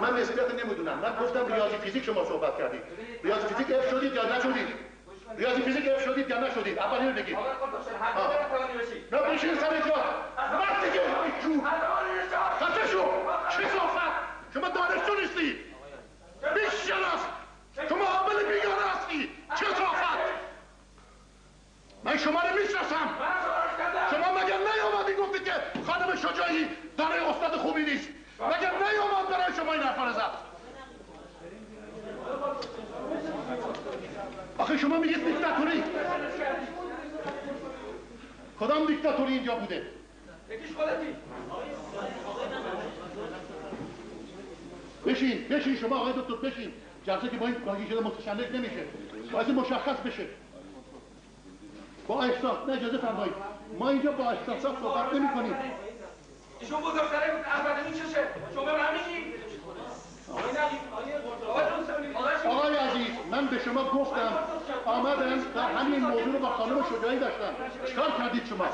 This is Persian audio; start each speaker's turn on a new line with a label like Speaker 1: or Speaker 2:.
Speaker 1: من نسبیت نمیدونم. من گفتم ریاضی فیزیک شما صحبت کردید. ریاضی فیزیک اف شدید یا نشدید؟ ریاضی فیزیک اف شدید یا نشدید؟ اول اینو بگید. نه بشین سر جا. وقتی که خفه شو. کثافت. شما دانشجو نیستی. بی‌شرف. شما عامل بیگانه هستی. کثافت. من شما رو میشناسم. شما مگر نیامدی گفتی که خانم شجاعی برای استاد خوبی نیست؟ مگر نیامد برای شما این حرفا رو زد؟ آخه شما میگید دیکتاتوری. کدام دیکتاتوری اینجا بوده؟
Speaker 2: یکیش خودتی.
Speaker 1: بشین شما آقای دکتر بشین. جلسه که با این گاهی شده متشنج نمیشه. باید مشخص بشه. با احساس نه اجازه فرمایید. ما اینجا با احساسات صحبت نمی‌کنیم.
Speaker 2: ایشون بزرگتره احمد میکشه. شما به من میگی؟
Speaker 1: آقای عزیز من به شما گفتم آمدن در همین موضوع رو با خانم شجاعی داشتن. چیکار کردید شما؟